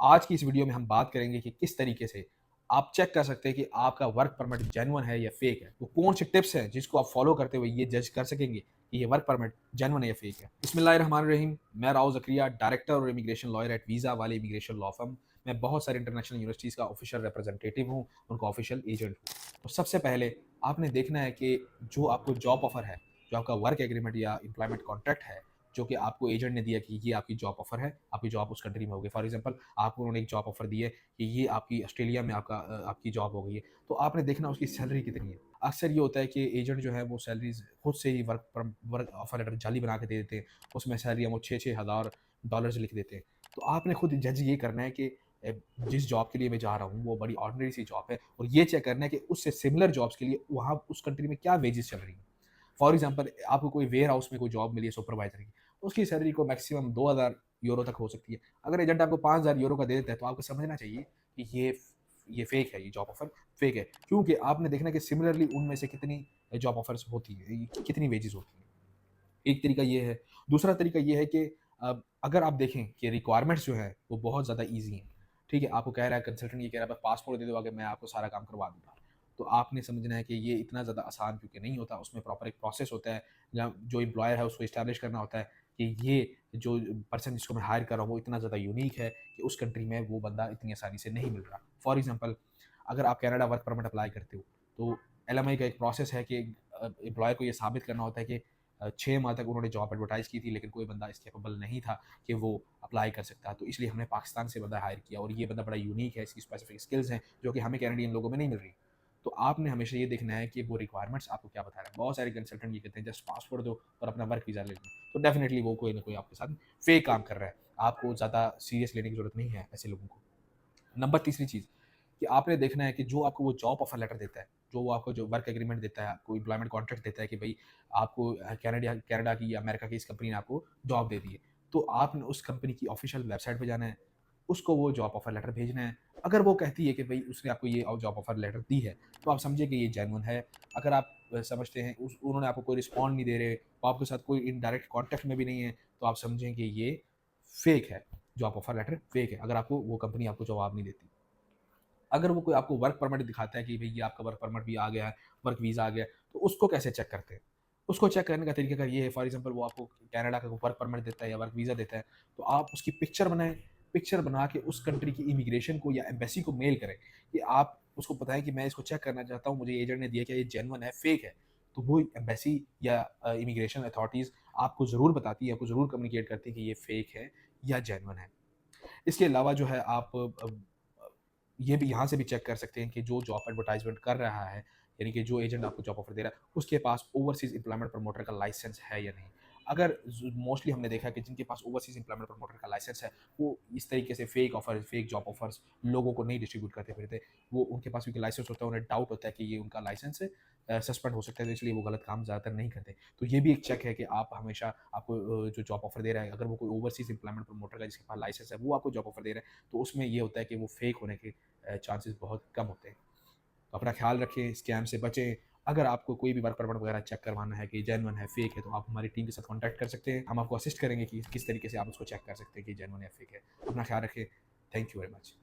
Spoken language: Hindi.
आज की इस वीडियो में हम बात करेंगे कि किस तरीके से आप चेक कर सकते हैं कि आपका वर्क परमिट जेन्युइन है या फेक है। वो कौन से टिप्स हैं जिसको आप फॉलो करते हुए ये जज कर सकेंगे कि ये वर्क परमिट जेन्युइन है या फेक है। बिस्मिल्लाहिर्रहमानिर्रहीम। मैं राव ज़करिया, डायरेक्टर और इमिग्रेशन लॉयर एट वीज़ा वाले इमिग्रेशन लॉ फर्म। मैं बहुत सारे इंटरनेशनल यूनिवर्सिटीज़ का ऑफिशियल रिप्रेजेंटेटिव हूँ, उनका ऑफिशियल एजेंट हूँ। तो सबसे पहले आपने देखना है कि जो आपको जॉब ऑफर है, जो आपका वर्क एग्रीमेंट या एम्प्लॉयमेंट कॉन्ट्रैक्ट है, जो कि आपको एजेंट ने दिया कि ये आपकी जॉब ऑफर है, आपकी जॉब उस कंट्री में होगी। फॉर एग्जांपल आपको उन्होंने एक जॉब ऑफर दी है कि ये आपकी ऑस्ट्रेलिया में आपकी जॉब हो गई है, तो आपने देखना उसकी सैलरी कितनी है। अक्सर ये होता है कि एजेंट जो है वो सैलरीज खुद से ही वर्क ऑफर लेटर जाली बना के दे देते हैं, उसमें सैलरी वो 6-6 हज़ार डॉलर्स लिख देते हैं। तो आपने खुद जज ये करना है कि जिस जॉब के लिए मैं जा रहा हूँ वो बड़ी ऑर्डिनरी सी जॉब है, और ये चेक करना है कि उससे सिमिलर जॉब्स के लिए वहाँ उस कंट्री में क्या वेजेस चल रही हैं। फॉर एग्जांपल आपको कोई वेयर हाउस में कोई जॉब मिली है सुपरवाइजर की, उसकी सैलरी को मैक्सिमम 2000 यूरो तक हो सकती है। अगर एजेंट आपको 5000 यूरो का दे देता है तो आपको समझना चाहिए कि ये फेक है, ये जॉब ऑफर फेक है, क्योंकि आपने देखना कि सिमिलरली उनमें से कितनी जॉब ऑफर्स होती है, कितनी वेजेस होती है। एक तरीका ये है। दूसरा तरीका ये है कि अगर आप देखें कि रिक्वायरमेंट्स जो है वो बहुत ज़्यादा ईजी हैं, ठीक है, आपको कह रहा है कंसल्टेंट, ये कह रहा है बस पासपोर्ट दे दो आगे, मैं आपको सारा काम करवा दूंगा। तो आपने समझना है कि ये इतना ज़्यादा आसान क्योंकि नहीं होता, उसमें प्रॉपर एक प्रोसेस होता है जहाँ जो एम्प्लॉयर है उसको इस्टेब्लिश करना होता है कि ये जो पर्सन जिसको मैं हायर कर रहा हूँ वो इतना ज़्यादा यूनिक है कि उस कंट्री में वो बंदा इतनी आसानी से नहीं मिल रहा। फॉर एग्जाम्पल अगर आप कनाडा वर्क परमिट अप्लाई करते हो तो एल का एक प्रोसेस है कि एम्प्लॉयर को ये साबित करना होता है कि 6 माह तक उन्होंने जॉब एडवर्टाइज की थी लेकिन कोई बंदा इस कैपेबल नहीं था कि वो अप्लाई कर सकता। तो इसलिए हमने पाकिस्तान से बंदा हायर किया और ये बंदा बड़ा यूनिक है, इसकी स्पेसिफिक स्किल्स हैं जो कि हमें कैनेडियन लोगों में नहीं मिल रही। तो आपने हमेशा ये देखना है कि वो रिक्वायरमेंट्स आपको क्या बता रहा है। बहुत सारे कंसल्टेंट ये कहते हैं जस्ट पासपोर्ट दो और अपना वर्क वीज़ा ले लो, तो डेफिनेटली वो कोई ना कोई आपके साथ फेक काम कर रहा है। आपको ज़्यादा सीरियस लेने की जरूरत नहीं है ऐसे लोगों को। नंबर तीसरी चीज़ कि आपने देखना है कि जो आपको वो जॉब ऑफर लेटर देता है, जो वो आपको जो वर्क एग्रीमेंट देता है, आपको एम्प्लॉयमेंट कॉन्ट्रैक्ट देता है कि भई आपको कनाडा कनाडा की या अमेरिका की इस कंपनी ने आपको जॉब दे दी है। तो आपने उस कंपनी की ऑफ़िशियल वेबसाइट पे जाना है, उसको वो जॉब ऑफर लेटर भेजना है। अगर वो कहती है कि भई उसने आपको ये जॉब ऑफर लेटर दी है, तो आप समझिए कि ये जेन्युइन है। अगर आप समझते हैं उस उन्होंने आपको कोई रिस्पॉन्ड नहीं दे रहे, वो आपके साथ कोई इनडायरेक्ट कॉन्टैक्ट में भी नहीं है, तो आप समझें कि ये फेक है, जॉब ऑफर लेटर फेक है, अगर आपको वो कंपनी आपको जवाब नहीं देती। अगर वो कोई आपको वर्क परमिट दिखाता है कि भई ये आपका वर्क परमिट भी आ गया है, वर्क वीज़ा आ गया है, तो उसको कैसे चेक करते हैं? उसको चेक करने का तरीका ये है, फॉर एग्ज़ाम्पल वो आपको कनाडा का वर्क परमिट देता है या वर्क वीज़ा देता है, तो आप उसकी पिक्चर बनाएँ, पिक्चर बना के उस कंट्री की इमिग्रेशन को या एम्बेसी को मेल करें कि आप उसको बताएँ कि मैं इसको चेक करना चाहता हूँ, मुझे एजेंट ने दिया कि ये जेन्युइन है, फेक है। तो वो एम्बेसी या इमिग्रेशन अथॉरिटीज़ आपको ज़रूर बताती है, आपको ज़रूर कम्युनिकेट करती है कि ये फेक है या जेन्युइन है। इसके अलावा जो है आप ये भी यहाँ से भी चेक कर सकते हैं कि जो जॉब एडवर्टाइज़मेंट कर रहा है, यानी कि जो एजेंट आपको जॉब ऑफ़र दे रहा है, उसके पास ओवरसीज़ एम्प्लॉयमेंट प्रमोटर का लाइसेंस है या नहीं। अगर ज मोस्टली हमने देखा है कि जिनके पास ओवरसीज़ एम्प्लॉयमेंट प्रमोटर का लाइसेंस है, वो इस तरीके से fake offer, fake job offers लोगों को नहीं डिस्ट्रीब्यूट करते फिरते। वो उनके पास क्योंकि लाइसेंस होता है, उन्हें डाउट होता है कि ये उनका लाइसेंस सस्पेंड हो सकता है, तो इसलिए वो गलत काम ज़्यादातर नहीं करते। तो ये भी एक चेक है कि आप हमेशा आपको जो जॉब ऑफ़र दे रहा है, अगर वो कोई ओवरसीज़ एम्प्लॉयमेंट प्रमोटर का जिसके पास लाइसेंस है, वो आपको जॉब ऑफ़र दे रहा है, तो उसमें ये होता है कि वो फेक होने के चांसेस बहुत कम होते हैं। तो अपना ख्याल रखें, स्कैम से बचें। अगर आपको कोई भी वर्क परमिट वगैरह चेक करवाना है कि जेन्युइन है, फेक है, तो आप हमारी टीम के साथ कॉन्टैक्ट कर सकते हैं। हम आपको असिस्ट करेंगे कि किस तरीके से आप उसको चेक कर सकते हैं कि जेन्युइन है, फेक है। अपना ख्याल रखें। Thank you very much.